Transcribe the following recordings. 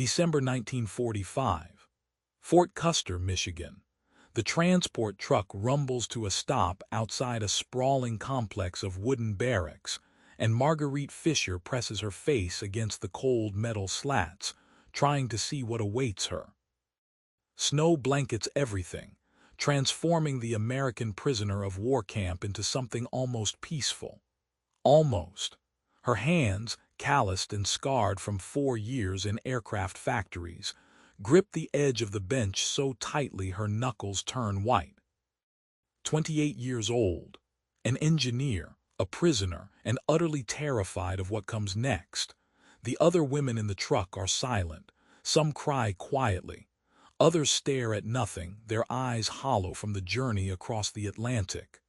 December 1945. Fort Custer, Michigan. The transport truck rumbles to a stop outside a sprawling complex of wooden barracks, and Marguerite Fisher presses her face against the cold metal slats, trying to see what awaits her. Snow blankets everything, transforming the American prisoner of war camp into something almost peaceful. Almost. Her hands, calloused and scarred from 4 years in aircraft factories, grip the edge of the bench so tightly her knuckles turn white. 28 years old, an engineer, a prisoner, and utterly terrified of what comes next. The other women in the truck are silent. Some cry quietly. Others stare at nothing, their eyes hollow from the journey across the Atlantic.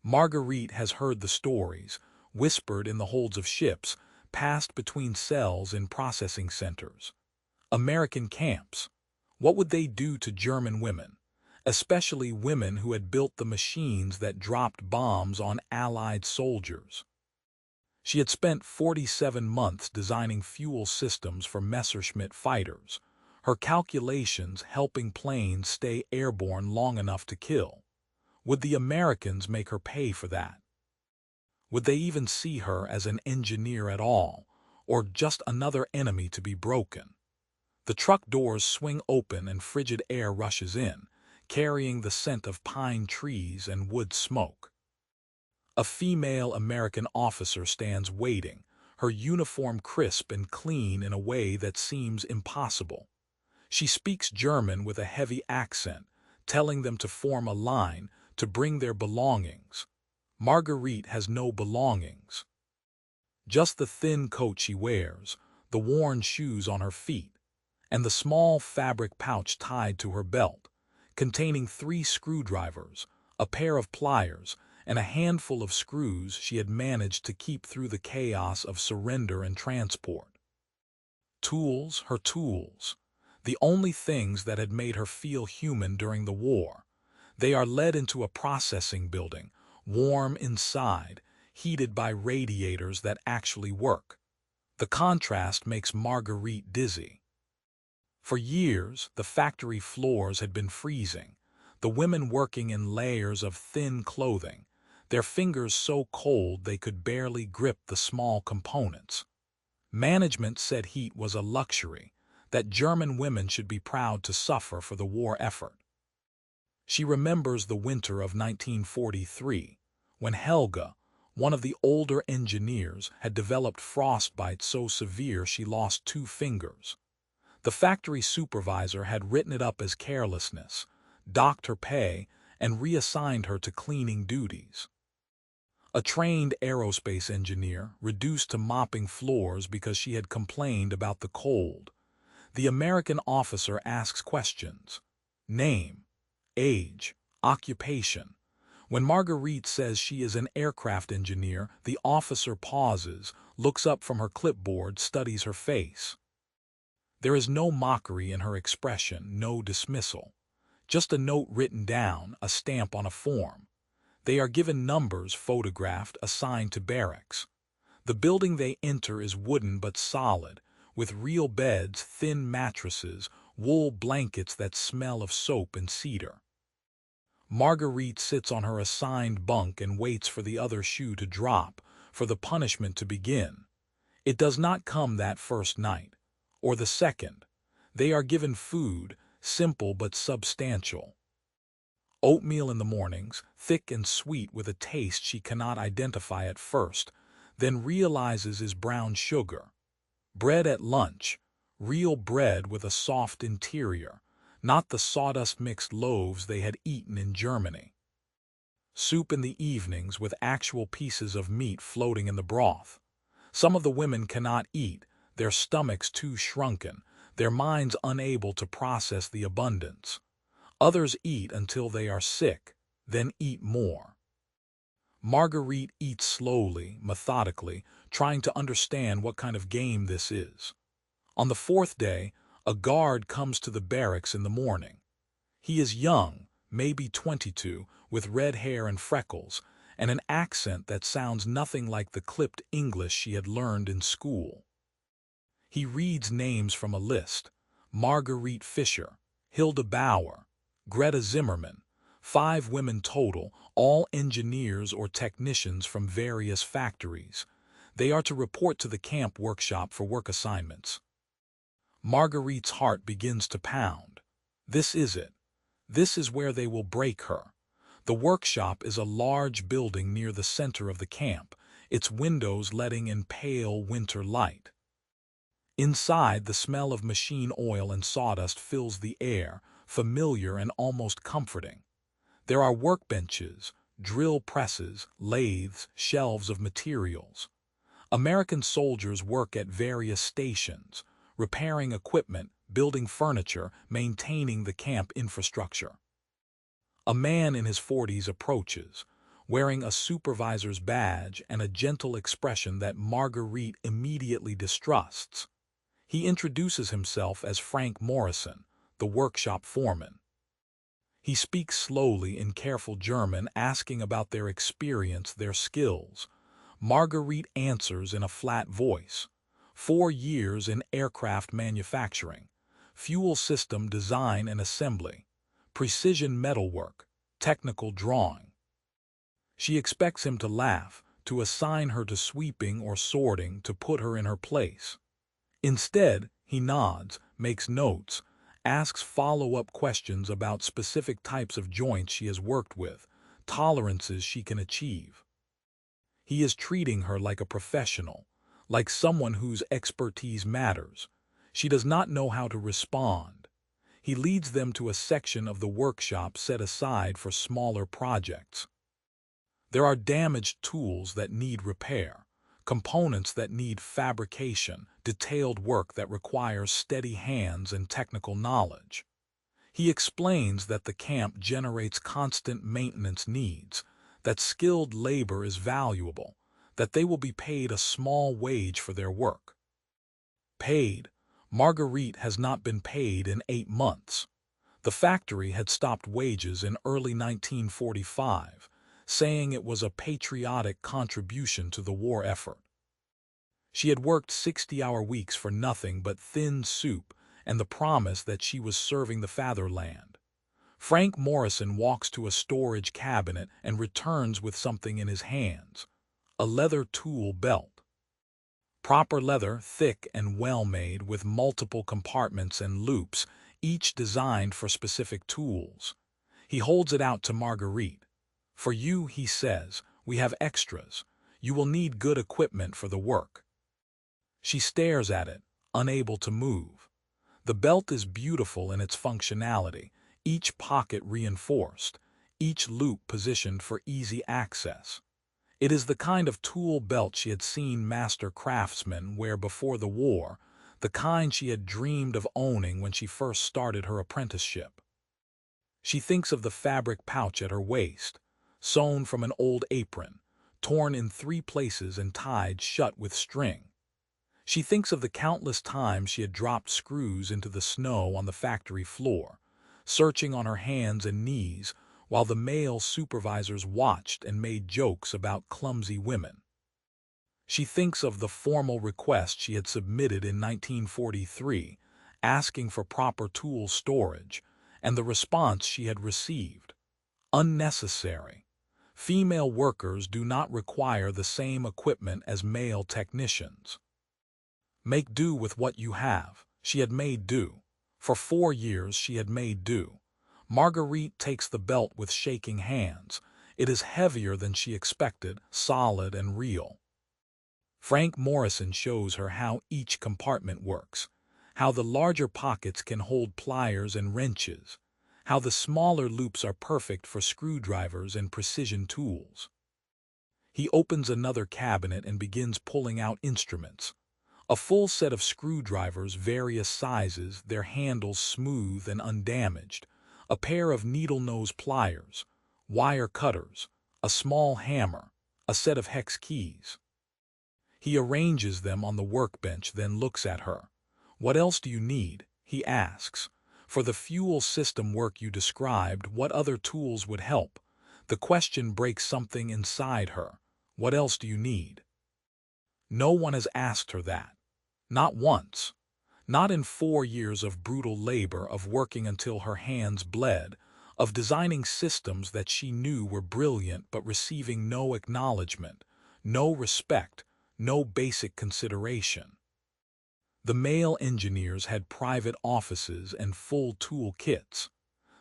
Marguerite has heard the stories, whispered in the holds of ships, passed between cells in processing centers. American camps. What would they do to German women, especially women who had built the machines that dropped bombs on Allied soldiers? She had spent 47 months designing fuel systems for Messerschmitt fighters, her calculations helping planes stay airborne long enough to kill. Would the Americans make her pay for that? Would they even see her as an engineer at all, or just another enemy to be broken? The truck doors swing open and frigid air rushes in, carrying the scent of pine trees and wood smoke. A female American officer stands waiting, her uniform crisp and clean in a way that seems impossible. She speaks German with a heavy accent, telling them to form a line, to bring their belongings. Marguerite has no belongings. Just the thin coat she wears, the worn shoes on her feet, and the small fabric pouch tied to her belt, containing 3 screwdrivers, a pair of pliers, and a handful of screws she had managed to keep through the chaos of surrender and transport. Tools, her tools, the only things that had made her feel human during the war. They are led into a processing building, warm inside, heated by radiators that actually work. The contrast makes Marguerite dizzy. For years, the factory floors had been freezing, the women working in layers of thin clothing, their fingers so cold they could barely grip the small components. Management said heat was a luxury, that German women should be proud to suffer for the war effort. She remembers the winter of 1943, when Helga, one of the older engineers, had developed frostbite so severe she lost 2 fingers. The factory supervisor had written it up as carelessness, docked her pay, and reassigned her to cleaning duties. A trained aerospace engineer, reduced to mopping floors because she had complained about the cold. The American officer asks questions. Name, age, occupation. When Marguerite says she is an aircraft engineer, the officer pauses, looks up from her clipboard, studies her face. There is no mockery in her expression, no dismissal. Just a note written down, a stamp on a form. They are given numbers photographed, assigned to barracks. The building they enter is wooden but solid, with real beds, thin mattresses, wool blankets that smell of soap and cedar. Marguerite sits on her assigned bunk and waits for the other shoe to drop, for the punishment to begin. It does not come that first night, or the second. They are given food, simple but substantial. Oatmeal in the mornings, thick and sweet with a taste she cannot identify at first, then realizes is brown sugar. Bread at lunch, real bread with a soft interior, not the sawdust-mixed loaves they had eaten in Germany. Soup in the evenings with actual pieces of meat floating in the broth. Some of the women cannot eat, their stomachs too shrunken, their minds unable to process the abundance. Others eat until they are sick, then eat more. Marguerite eats slowly, methodically, trying to understand what kind of game this is. On the 4th day, a guard comes to the barracks in the morning. He is young, maybe 22, with red hair and freckles, and an accent that sounds nothing like the clipped English she had learned in school. He reads names from a list: Marguerite Fischer, Hilda Bauer, Greta Zimmerman, 5 women total, all engineers or technicians from various factories. They are to report to the camp workshop for work assignments. Marguerite's heart begins to pound. This is it. This is where they will break her. The workshop is a large building near the center of the camp, its windows letting in pale winter light. Inside, the smell of machine oil and sawdust fills the air, familiar and almost comforting. There are workbenches, drill presses, lathes, shelves of materials. American soldiers work at various stations, repairing equipment, building furniture, maintaining the camp infrastructure. A man in his 40s approaches, wearing a supervisor's badge and a gentle expression that Marguerite immediately distrusts. He introduces himself as Frank Morrison, the workshop foreman. He speaks slowly in careful German, asking about their experience, their skills. Marguerite answers in a flat voice. 4 years in aircraft manufacturing, fuel system design and assembly, precision metalwork, technical drawing. She expects him to laugh, to assign her to sweeping or sorting, to put her in her place. Instead, he nods, makes notes, asks follow-up questions about specific types of joints she has worked with, tolerances she can achieve. He is treating her like a professional, like someone whose expertise matters. She does not know how to respond. He leads them to a section of the workshop set aside for smaller projects. There are damaged tools that need repair, components that need fabrication, detailed work that requires steady hands and technical knowledge. He explains that the camp generates constant maintenance needs, that skilled labor is valuable, that they will be paid a small wage for their work. Paid. Marguerite has not been paid in 8 months. The factory had stopped wages in early 1945, saying it was a patriotic contribution to the war effort. She had worked 60-hour weeks for nothing but thin soup and the promise that she was serving the fatherland. Frank Morrison walks to a storage cabinet and returns with something in his hands: a leather tool belt. Proper leather, thick and well-made, with multiple compartments and loops, each designed for specific tools. He holds it out to Marguerite. "For you," he says, "we have extras. You will need good equipment for the work." She stares at it, unable to move. The belt is beautiful in its functionality, each pocket reinforced, each loop positioned for easy access. It is the kind of tool belt she had seen master craftsmen wear before the war, the kind she had dreamed of owning when she first started her apprenticeship. She thinks of the fabric pouch at her waist, sewn from an old apron, torn in 3 places and tied shut with string. She thinks of the countless times she had dropped screws into the snow on the factory floor, searching on her hands and knees while the male supervisors watched and made jokes about clumsy women. She thinks of the formal request she had submitted in 1943, asking for proper tool storage, and the response she had received: unnecessary. Female workers do not require the same equipment as male technicians. Make do with what you have. She had made do. For 4 years she had made do. Marguerite takes the belt with shaking hands. It is heavier than she expected, solid and real. Frank Morrison shows her how each compartment works, how the larger pockets can hold pliers and wrenches, how the smaller loops are perfect for screwdrivers and precision tools. He opens another cabinet and begins pulling out instruments. A full set of screwdrivers, various sizes, their handles smooth and undamaged, a pair of needle-nose pliers, wire cutters, a small hammer, a set of hex keys. He arranges them on the workbench, then looks at her. "What else do you need?" he asks. "For the fuel system work you described, what other tools would help?" The question breaks something inside her. What else do you need? No one has asked her that. Not once. Not in 4 years of brutal labor, of working until her hands bled, of designing systems that she knew were brilliant but receiving no acknowledgement, no respect, no basic consideration. The male engineers had private offices and full tool kits.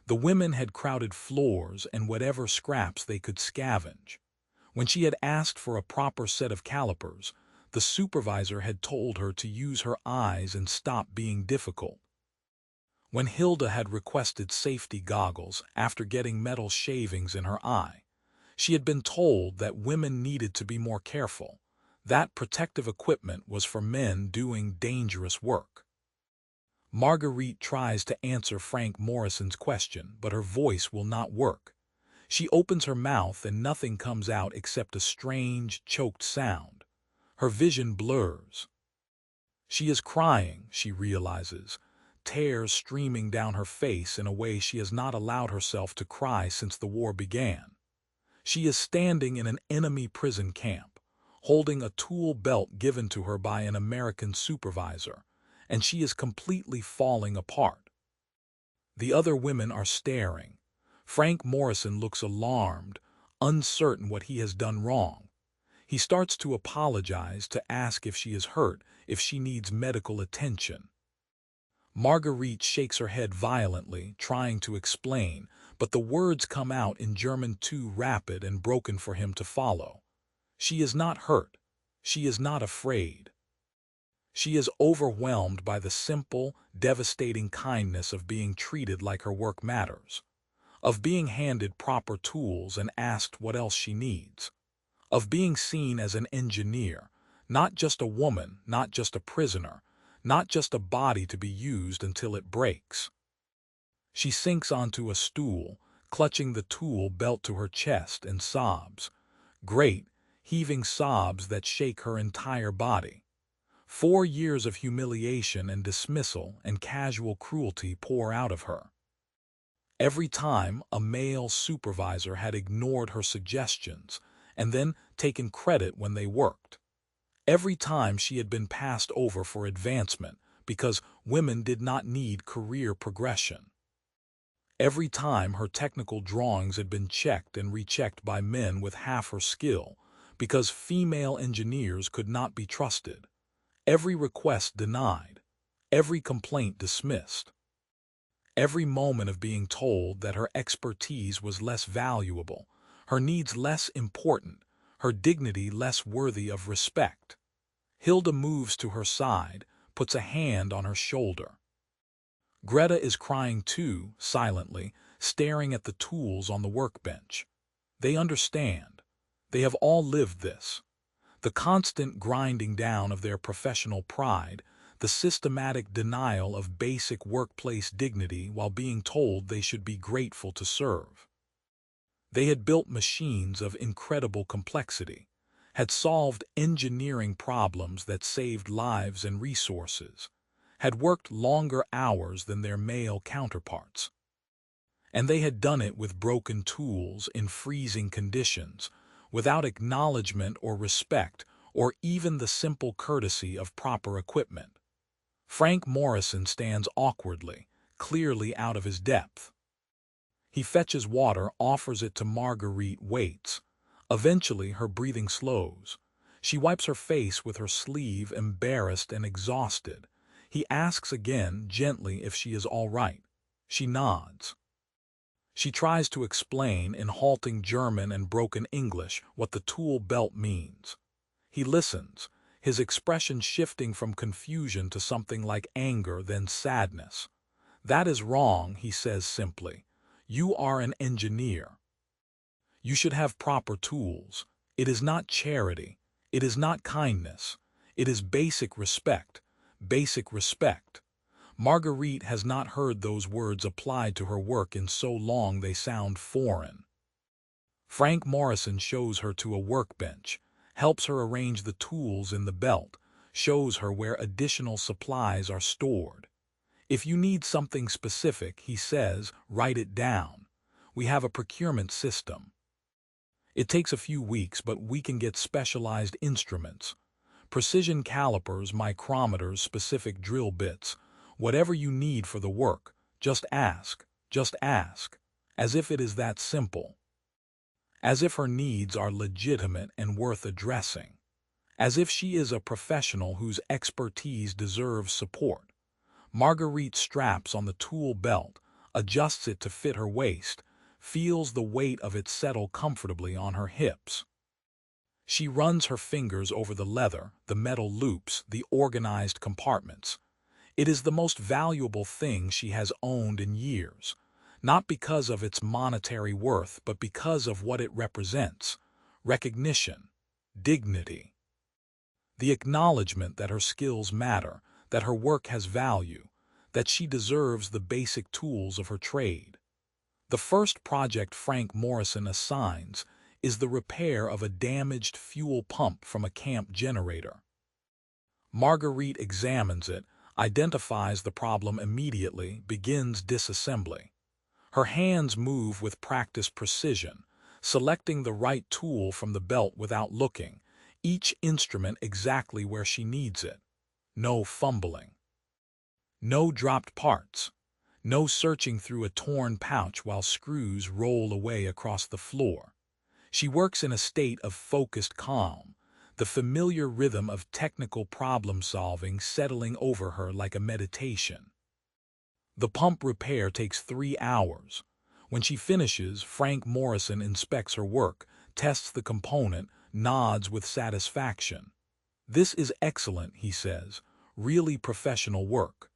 The women had crowded floors and whatever scraps they could scavenge. When she had asked for a proper set of calipers, the supervisor had told her to use her eyes and stop being difficult. When Hilda had requested safety goggles after getting metal shavings in her eye, she had been told that women needed to be more careful. That protective equipment was for men doing dangerous work. Marguerite tries to answer Frank Morrison's question, but her voice will not work. She opens her mouth and nothing comes out except a strange, choked sound. Her vision blurs. She is crying, she realizes, tears streaming down her face in a way she has not allowed herself to cry since the war began. She is standing in an enemy prison camp, holding a tool belt given to her by an American supervisor, and she is completely falling apart. The other women are staring. Frank Morrison looks alarmed, uncertain what he has done wrong. He starts to apologize, to ask if she is hurt, if she needs medical attention. Marguerite shakes her head violently, trying to explain, but the words come out in German too rapid and broken for him to follow. She is not hurt. She is not afraid. She is overwhelmed by the simple, devastating kindness of being treated like her work matters, of being handed proper tools and asked what else she needs, of being seen as an engineer, not just a woman, not just a prisoner, not just a body to be used until it breaks. She sinks onto a stool, clutching the tool belt to her chest, and sobs. Great, heaving sobs that shake her entire body. 4 years of humiliation and dismissal and casual cruelty pour out of her. Every time a male supervisor had ignored her suggestions and then taken credit when they worked. Every time she had been passed over for advancement because women did not need career progression. Every time her technical drawings had been checked and rechecked by men with half her skill because female engineers could not be trusted. Every request denied. Every complaint dismissed. Every moment of being told that her expertise was less valuable, her needs less important, her dignity less worthy of respect. Hilda moves to her side, puts a hand on her shoulder. Greta is crying too, silently, staring at the tools on the workbench. They understand. They have all lived this. The constant grinding down of their professional pride, the systematic denial of basic workplace dignity while being told they should be grateful to serve. They had built machines of incredible complexity, had solved engineering problems that saved lives and resources, had worked longer hours than their male counterparts. And they had done it with broken tools in freezing conditions, without acknowledgement or respect or even the simple courtesy of proper equipment. Frank Morrison stands awkwardly, clearly out of his depth. He fetches water, offers it to Marguerite, waits. Eventually her breathing slows. She wipes her face with her sleeve, embarrassed and exhausted. He asks again, gently, if she is all right. She nods. She tries to explain in halting German and broken English what the tool belt means. He listens, his expression shifting from confusion to something like anger, then sadness. "That is wrong," he says simply. "You are an engineer. You should have proper tools. It is not charity. It is not kindness. It is basic respect. Basic respect." Marguerite has not heard those words applied to her work in so long they sound foreign. Frank Morrison shows her to a workbench, helps her arrange the tools in the belt, shows her where additional supplies are stored. "If you need something specific," he says, "write it down. We have a procurement system. It takes a few weeks, but we can get specialized instruments. Precision calipers, micrometers, specific drill bits. Whatever you need for the work, just ask, just ask. As if it is that simple. As if her needs are legitimate and worth addressing. As if she is a professional whose expertise deserves support. Marguerite straps on the tool belt, adjusts it to fit her waist, feels the weight of it settle comfortably on her hips. She runs her fingers over the leather, the metal loops, the organized compartments. It is the most valuable thing she has owned in years, not because of its monetary worth, but because of what it represents: recognition, dignity. The acknowledgement that her skills matter, that her work has value, that she deserves the basic tools of her trade. The first project Frank Morrison assigns is the repair of a damaged fuel pump from a camp generator. Marguerite examines it, identifies the problem immediately, begins disassembly. Her hands move with practiced precision, selecting the right tool from the belt without looking, each instrument exactly where she needs it. No fumbling. No dropped parts. No searching through a torn pouch while screws roll away across the floor. She works in a state of focused calm, the familiar rhythm of technical problem-solving settling over her like a meditation. The pump repair takes 3 hours. When she finishes, Frank Morrison inspects her work, tests the component, nods with satisfaction. "This is excellent," he says, "really professional work."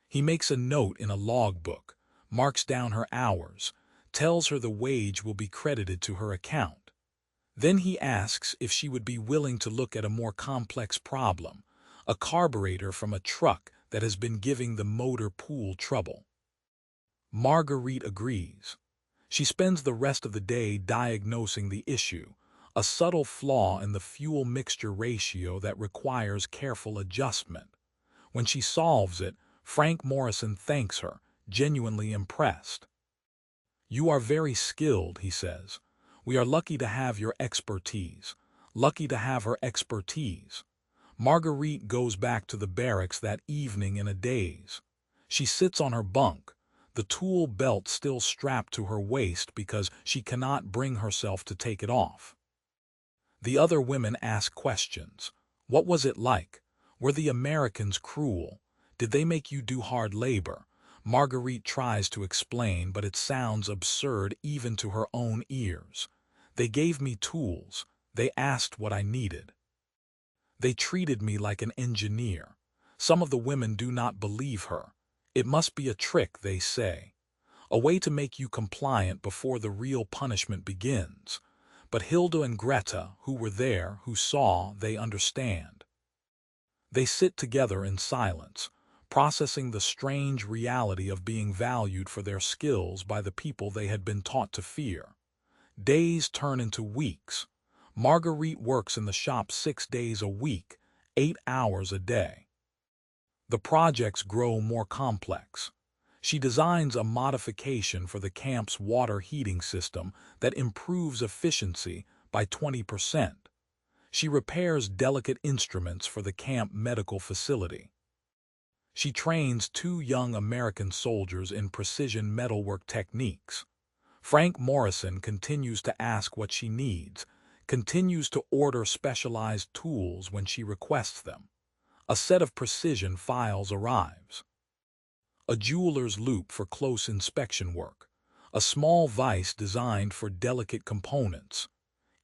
He makes a note in a logbook, marks down her hours, tells her the wage will be credited to her account. Then he asks if she would be willing to look at a more complex problem, a carburetor from a truck that has been giving the motor pool trouble. Marguerite agrees. She spends the rest of the day diagnosing the issue, a subtle flaw in the fuel mixture ratio that requires careful adjustment. When she solves it, Frank Morrison thanks her, genuinely impressed. "You are very skilled," he says. "We are lucky to have your expertise, lucky to have her expertise." Marguerite goes back to the barracks that evening in a daze. She sits on her bunk, the tool belt still strapped to her waist because she cannot bring herself to take it off. The other women ask questions. What was it like? Were the Americans cruel? Did they make you do hard labor? Marguerite tries to explain, but it sounds absurd even to her own ears. They gave me tools. They asked what I needed. They treated me like an engineer. Some of the women do not believe her. It must be a trick, they say. A way to make you compliant before the real punishment begins. But Hilda and Greta, who were there, who saw, they understand. They sit together in silence, processing the strange reality of being valued for their skills by the people they had been taught to fear. Days turn into weeks. Marguerite works in the shop 6 days a week, 8 hours a day. The projects grow more complex. She designs a modification for the camp's water heating system that improves efficiency by 20%. She repairs delicate instruments for the camp medical facility. She trains 2 young American soldiers in precision metalwork techniques. Frank Morrison continues to ask what she needs, continues to order specialized tools when she requests them. A set of precision files arrives. A jeweler's loop for close inspection work. A small vise designed for delicate components.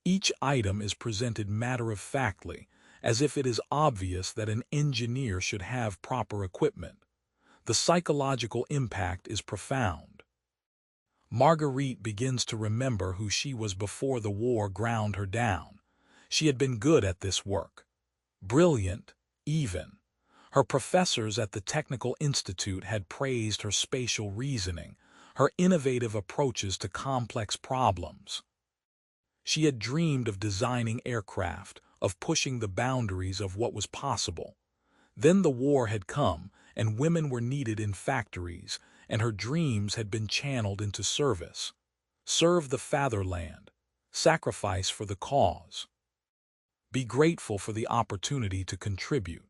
Each item is presented matter-of-factly, as if it is obvious that an engineer should have proper equipment. The psychological impact is profound. Marguerite begins to remember who she was before the war ground her down. She had been good at this work. Brilliant, even. Her professors at the Technical Institute had praised her spatial reasoning, her innovative approaches to complex problems. She had dreamed of designing aircraft, of pushing the boundaries of what was possible. Then the war had come, and women were needed in factories, and her dreams had been channeled into service. Serve the fatherland. Sacrifice for the cause. Be grateful for the opportunity to contribute.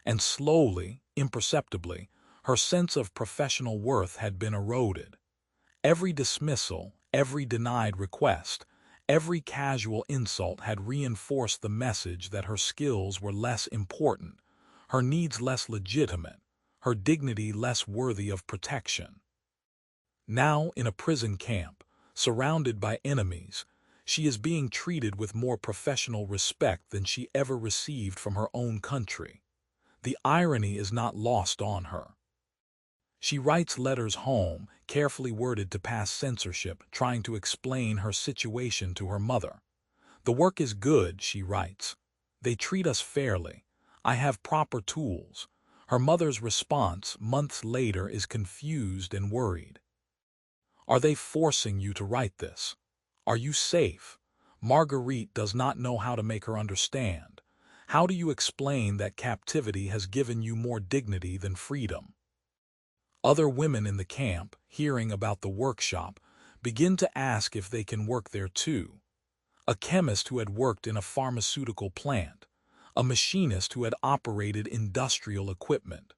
And slowly, imperceptibly, her sense of professional worth had been eroded. Every dismissal, every denied request, every casual insult had reinforced the message that her skills were less important, her needs less legitimate, her dignity less worthy of protection. Now, in a prison camp, surrounded by enemies, she is being treated with more professional respect than she ever received from her own country. The irony is not lost on her. She writes letters home, carefully worded to pass censorship, trying to explain her situation to her mother. "The work is good," she writes. "They treat us fairly. I have proper tools." Her mother's response, months later, is confused and worried. "Are they forcing you to write this? Are you safe?" Marguerite does not know how to make her understand. How do you explain that captivity has given you more dignity than freedom? Other women in the camp, hearing about the workshop, begin to ask if they can work there too. A chemist who had worked in a pharmaceutical plant, a machinist who had operated industrial equipment,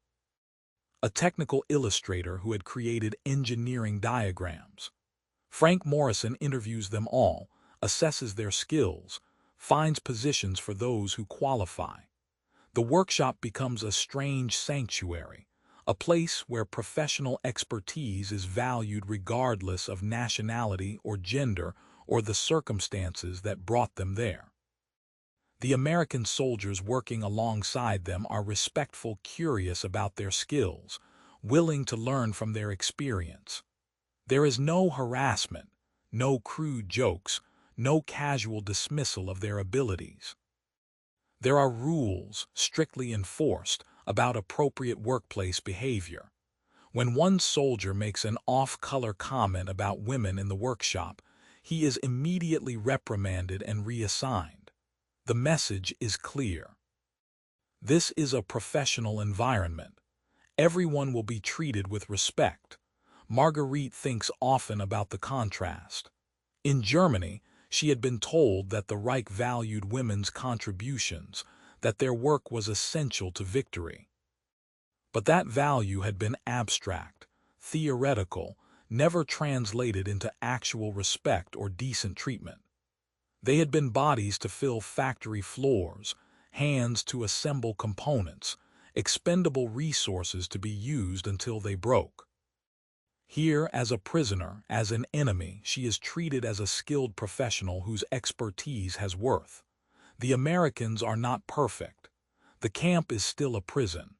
a technical illustrator who had created engineering diagrams. Frank Morrison interviews them all, assesses their skills, finds positions for those who qualify. The workshop becomes a strange sanctuary, a place where professional expertise is valued regardless of nationality or gender or the circumstances that brought them there. The American soldiers working alongside them are respectful, curious about their skills, willing to learn from their experience. There is no harassment, no crude jokes, no casual dismissal of their abilities. There are rules, strictly enforced, about appropriate workplace behavior. When one soldier makes an off-color comment about women in the workshop, he is immediately reprimanded and reassigned. The message is clear. This is a professional environment. Everyone will be treated with respect. Marguerite thinks often about the contrast. In Germany, she had been told that the Reich valued women's contributions, that their work was essential to victory. But that value had been abstract, theoretical, never translated into actual respect or decent treatment. They had been bodies to fill factory floors, hands to assemble components, expendable resources to be used until they broke. Here, as a prisoner, as an enemy, she is treated as a skilled professional whose expertise has worth. The Americans are not perfect. The camp is still a prison.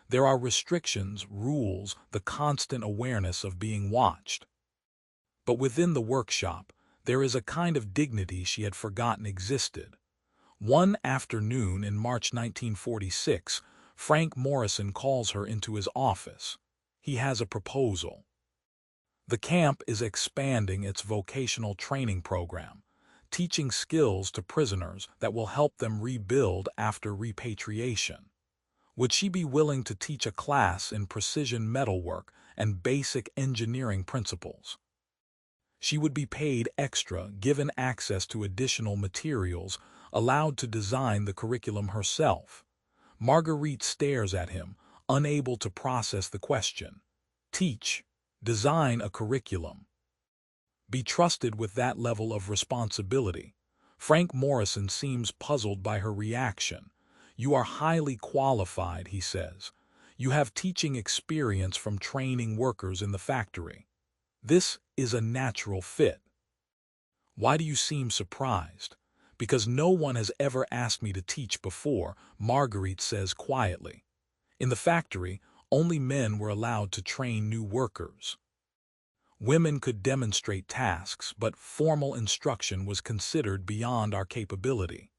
There are restrictions, rules, the constant awareness of being watched. But within the workshop, there is a kind of dignity she had forgotten existed. One afternoon in March 1946, Frank Morrison calls her into his office. He has a proposal. The camp is expanding its vocational training program, teaching skills to prisoners that will help them rebuild after repatriation. Would she be willing to teach a class in precision metalwork and basic engineering principles? She would be paid extra, given access to additional materials, allowed to design the curriculum herself. Marguerite stares at him, unable to process the question. Teach. Design a curriculum. Be trusted with that level of responsibility. Frank Morrison seems puzzled by her reaction. "You are highly qualified," he says. "You have teaching experience from training workers in the factory. This is a natural fit." "Why do you seem surprised?" "Because no one has ever asked me to teach before," Marguerite says quietly. In the factory, only men were allowed to train new workers. Women could demonstrate tasks, but formal instruction was considered beyond our capability.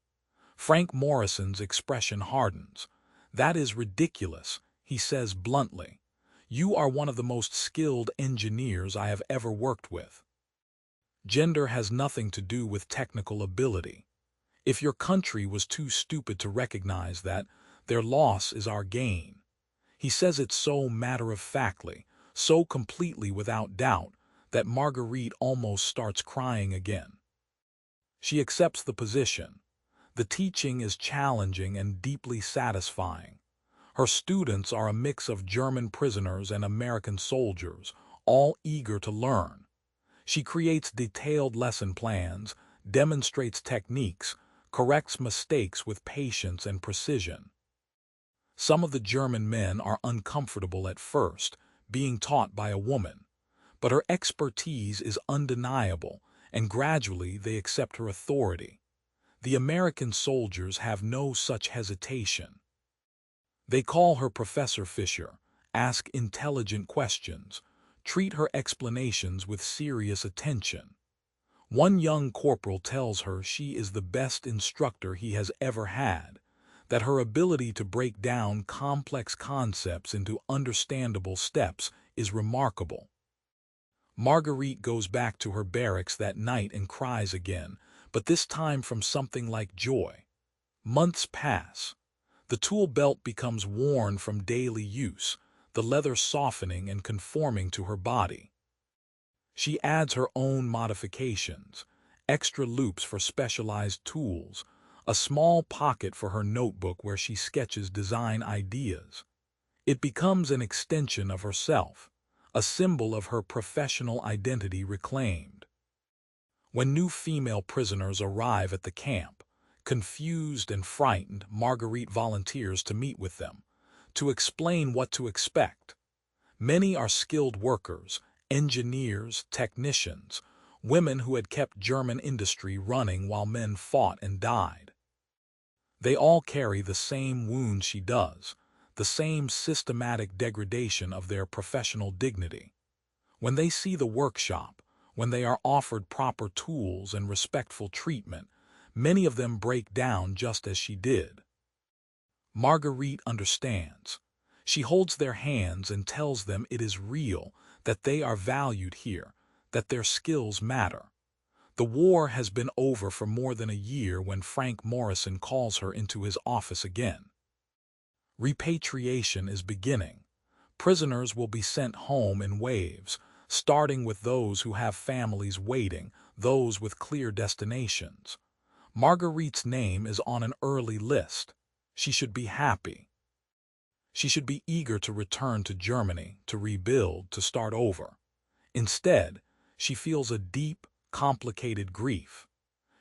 Frank Morrison's expression hardens. "That is ridiculous," he says bluntly. "You are one of the most skilled engineers I have ever worked with. Gender has nothing to do with technical ability. If your country was too stupid to recognize that, their loss is our gain." He says it so matter-of-factly, so completely without doubt, that Marguerite almost starts crying again. She accepts the position. The teaching is challenging and deeply satisfying. Her students are a mix of German prisoners and American soldiers, all eager to learn. She creates detailed lesson plans, demonstrates techniques, corrects mistakes with patience and precision. Some of the German men are uncomfortable at first, being taught by a woman, but her expertise is undeniable, and gradually they accept her authority. The American soldiers have no such hesitation. They call her Professor Fisher, ask intelligent questions, treat her explanations with serious attention. One young corporal tells her she is the best instructor he has ever had, that her ability to break down complex concepts into understandable steps is remarkable. Marguerite goes back to her barracks that night and cries again, but this time from something like joy. Months pass. The tool belt becomes worn from daily use, the leather softening and conforming to her body. She adds her own modifications, extra loops for specialized tools, a small pocket for her notebook where she sketches design ideas. It becomes an extension of herself, a symbol of her professional identity reclaimed. When new female prisoners arrive at the camp, confused and frightened, Marguerite volunteers to meet with them, to explain what to expect. Many are skilled workers, engineers, technicians, women who had kept German industry running while men fought and died. They all carry the same wounds she does, the same systematic degradation of their professional dignity. When they see the workshop, when they are offered proper tools and respectful treatment, many of them break down just as she did. Marguerite understands. She holds their hands and tells them it is real, that they are valued here, that their skills matter. The war has been over for more than a year when Frank Morrison calls her into his office again. Repatriation is beginning. Prisoners will be sent home in waves, starting with those who have families waiting, those with clear destinations. Marguerite's name is on an early list. She should be happy. She should be eager to return to Germany, to rebuild, to start over. Instead, she feels a deep, complicated grief.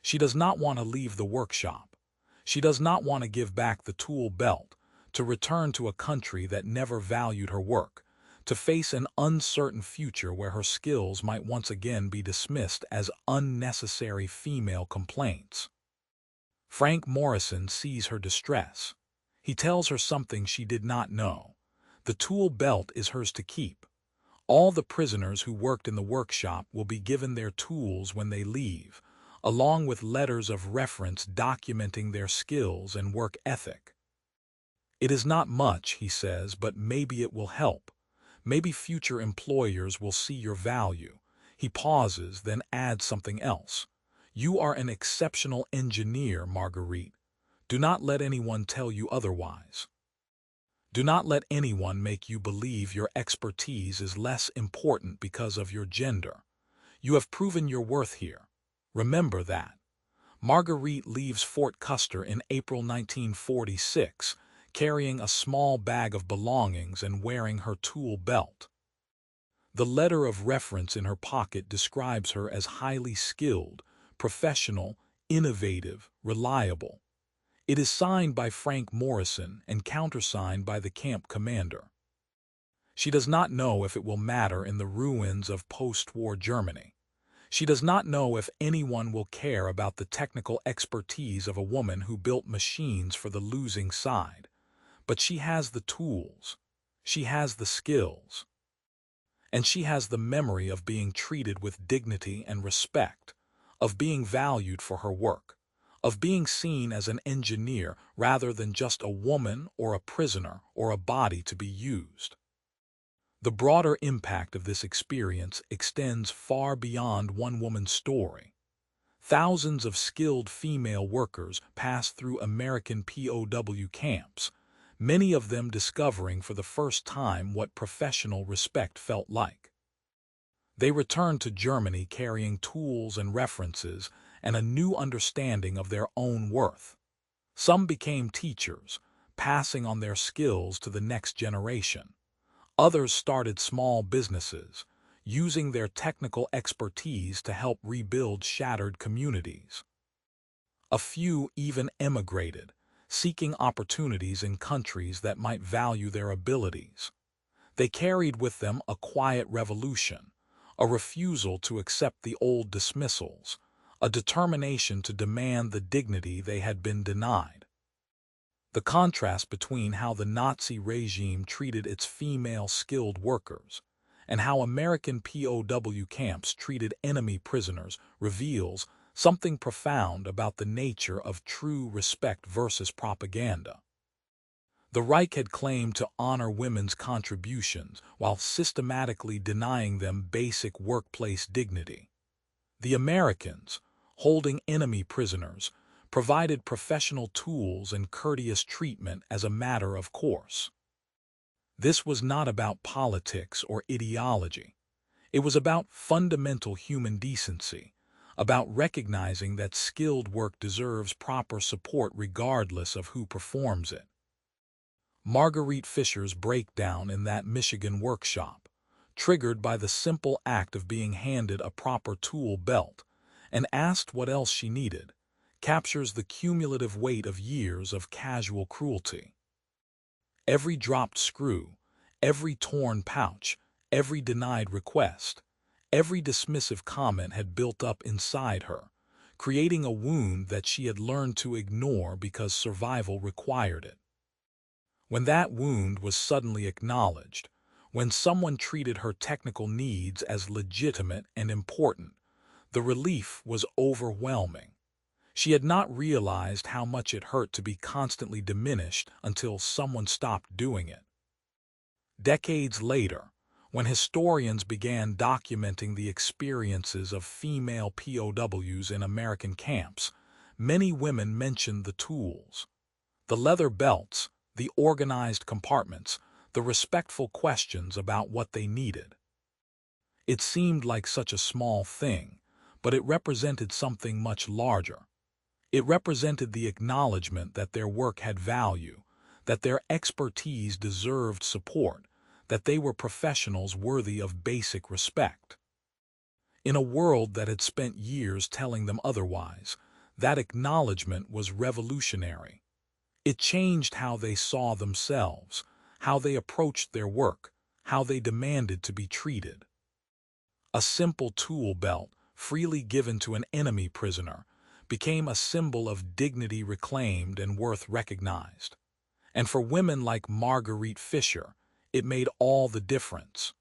She does not want to leave the workshop. She does not want to give back the tool belt, to return to a country that never valued her work, to face an uncertain future where her skills might once again be dismissed as unnecessary female complaints. Frank Morrison sees her distress. He tells her something she did not know. The tool belt is hers to keep. All the prisoners who worked in the workshop will be given their tools when they leave, along with letters of reference documenting their skills and work ethic. It is not much, he says, but maybe it will help. Maybe future employers will see your value. He pauses, then adds something else. You are an exceptional engineer, Marguerite. Do not let anyone tell you otherwise. Do not let anyone make you believe your expertise is less important because of your gender. You have proven your worth here. Remember that. Marguerite leaves Fort Custer in April 1946, carrying a small bag of belongings and wearing her tool belt. The letter of reference in her pocket describes her as highly skilled, professional, innovative, reliable. It is signed by Frank Morrison and countersigned by the camp commander. She does not know if it will matter in the ruins of post-war Germany. She does not know if anyone will care about the technical expertise of a woman who built machines for the losing side. But she has the tools. She has the skills. And she has the memory of being treated with dignity and respect, of being valued for her work, of being seen as an engineer rather than just a woman or a prisoner or a body to be used. The broader impact of this experience extends far beyond one woman's story. Thousands of skilled female workers pass through American POW camps, many of them discovering for the first time what professional respect felt like. They returned to Germany carrying tools and references and a new understanding of their own worth. Some became teachers, passing on their skills to the next generation. Others started small businesses, using their technical expertise to help rebuild shattered communities. A few even emigrated, seeking opportunities in countries that might value their abilities. They carried with them a quiet revolution, a refusal to accept the old dismissals, a determination to demand the dignity they had been denied. The contrast between how the Nazi regime treated its female skilled workers and how American POW camps treated enemy prisoners reveals something profound about the nature of true respect versus propaganda. The Reich had claimed to honor women's contributions while systematically denying them basic workplace dignity. The Americans, holding enemy prisoners, provided professional tools and courteous treatment as a matter of course. This was not about politics or ideology. It was about fundamental human decency, about recognizing that skilled work deserves proper support regardless of who performs it. Marguerite Fisher's breakdown in that Michigan workshop, triggered by the simple act of being handed a proper tool belt and asked what else she needed, captures the cumulative weight of years of casual cruelty. Every dropped screw, every torn pouch, every denied request, every dismissive comment had built up inside her, creating a wound that she had learned to ignore because survival required it. When that wound was suddenly acknowledged, when someone treated her technical needs as legitimate and important, the relief was overwhelming. She had not realized how much it hurt to be constantly diminished until someone stopped doing it. Decades later, when historians began documenting the experiences of female POWs in American camps, many women mentioned the tools. The leather belts, the organized compartments, the respectful questions about what they needed. It seemed like such a small thing, but it represented something much larger. It represented the acknowledgement that their work had value, that their expertise deserved support, that they were professionals worthy of basic respect. In a world that had spent years telling them otherwise, that acknowledgement was revolutionary. It changed how they saw themselves, how they approached their work, how they demanded to be treated. A simple tool belt, freely given to an enemy prisoner, became a symbol of dignity reclaimed and worth recognized. And for women like Marguerite Fisher, it made all the difference.